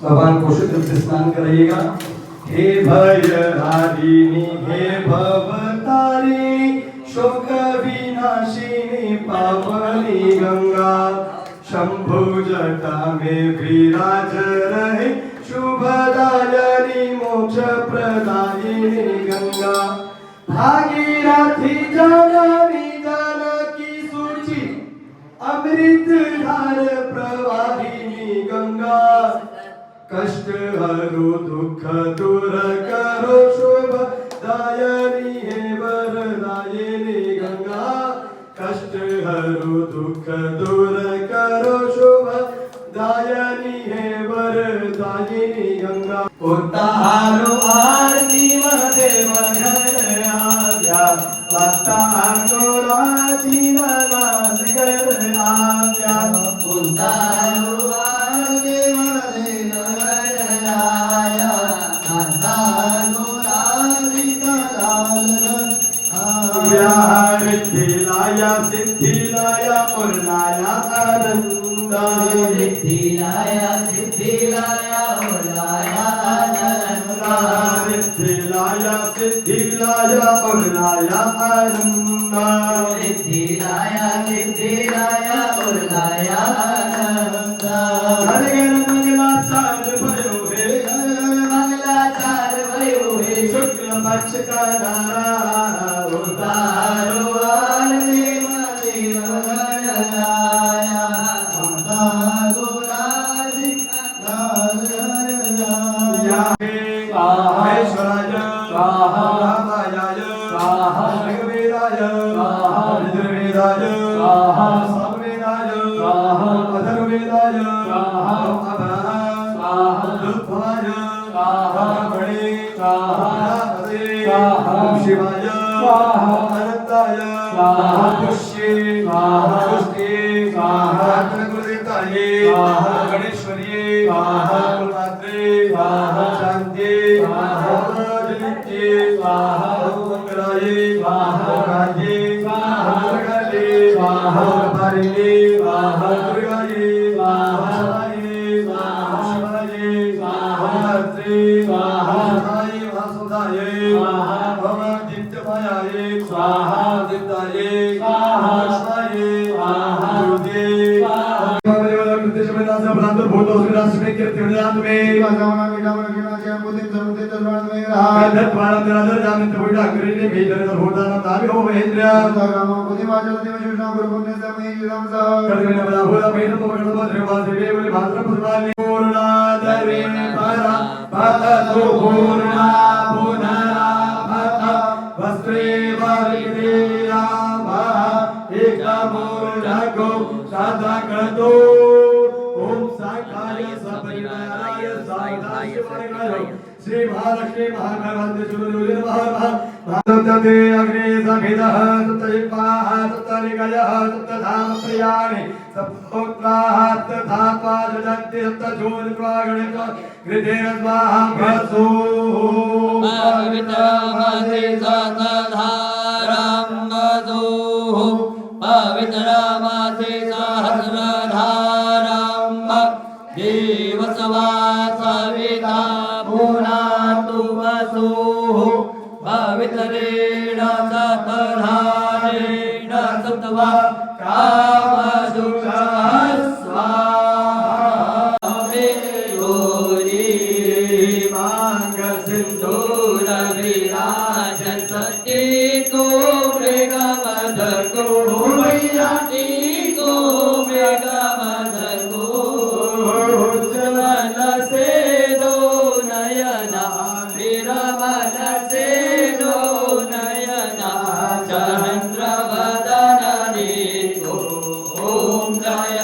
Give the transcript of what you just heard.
भगवान को शुद्ध से स्नान कराइएगा। हे भयहारिणी हे भवतारिणी शोक विनाशिनी पावनी गंगा शंभु जटा में विराज रहे शुभदायिनी मोक्ष प्रदायिनी गंगा भागीरथी जननी जल की सूची अमृत धार प्रवाहिनी गंगा कष्ट हरो दुख दूर करो शुभ दायिनी हे वरदायिनी गंगा कष्ट हरो दुख दूर करो शुभ दायिनी हे वरदायिनी गंगा उतारो आरती मध्ये मघर आव्या वाता कोराची नाद कर आव्या उतारो आरती मध्ये मघर आया वाता कोराची नाद सिद्धिलाया सिद्धिलाया पूर्णाया आनंदा सिद्धिलाया सिद्धिलाया पूर्णाया आनंदा सिद्धिलाया सिद्धिलाया पूर्णाया आनंदा सिद्धिलाया सिद्धिलाया पूर्णाया आनंदा हर घर मंगलाचार भयो हे मंगलाचार भयो हे शुक्ल पक्ष का नारा उतारो आरती मध्ये मघर आया माता गोराजी लाल या महेश्वराय स्वाहा रामाय स्वाहा ऋग्वेदाय स्वाहा यजुर्वेदाय स्वाहा सामवेदाय स्वाहा अथर्ववेदाय स्वाहा अभः स्वाहा दुर्भाय स्वाहा ब्रह्मणे स्वाहा पदे स्वाहा शिवाय स्वाहा अनंताय स्वाहा पुष्ये स्वाहा पुष्टे स्वाहा गुरुदेवताये स्वाहा गणेश्वरिये स्वाहा कुलमात्रे स्वाहा शांते स्वाहा जनित्ये स्वाहा मंगलाये स्वाहा काजे स्वाहा जगले स्वाहा पारिणे स्वाहा दुर्गाये स्वाहा शिवाये स्वाहा शिवाये स्वाहा मात्रे स्वाहा शिवाये वासुदाये स्वाहा दित्यमाये स्वाहा दित्ताये स्वाहा स्वाये स्वाहा गुरुदे स्वाहा कृत्यशमेदास ब्राह्मण भूतो सुराश्रमे कीर्तिवनाथ में वाजावना विडावना किनाचे मुदित सर्वते तद्वाद में रहा गंधत्वाला तेरादर जामित बुढ़ा करीने भेजर भूताना ताबि हो महेंद्र राम बुद्धि वाचल देव शिवना गुरु पुण्य समय राम सा कर्तव्य बला भूला भेद तो भगवान भद्रवाद देवे बोले भाद्र पुष्पाली पूर्णा दरे परा पततो पूर्णा पुनरा वस्त्रे वारिदेया एकमूर्धको साधकतो ओम साकाय सपरिवाराय साधाय वर्गयो श्री महालक्ष्मी महागणपति सुरदुर्गे भारतते अग्नि समिदः सप्तजिह्वाः सप्तनिकयः सप्तधाम प्रियाणि सप्तोक्ताः सप्तधात्वा जजन्ति सप्तजोनित्वा गणेश कृतेन स्वाहा भसो पवित्रमसि सहस्रधारं वधूः पवित्रमसि सहस्रधारं देवसवा सविता भुनातु वसुः पवित्रेण सतधारेण सप्तवा कामसुखः स्वाहा गोरी माङ्गसिन्धूर विराजन् सतीको मृगमधको मैयातीको मृगमधको उज्ज्वल सेदो नयना विरमण सेदो नयना चन्द्रवदनने ॐ जय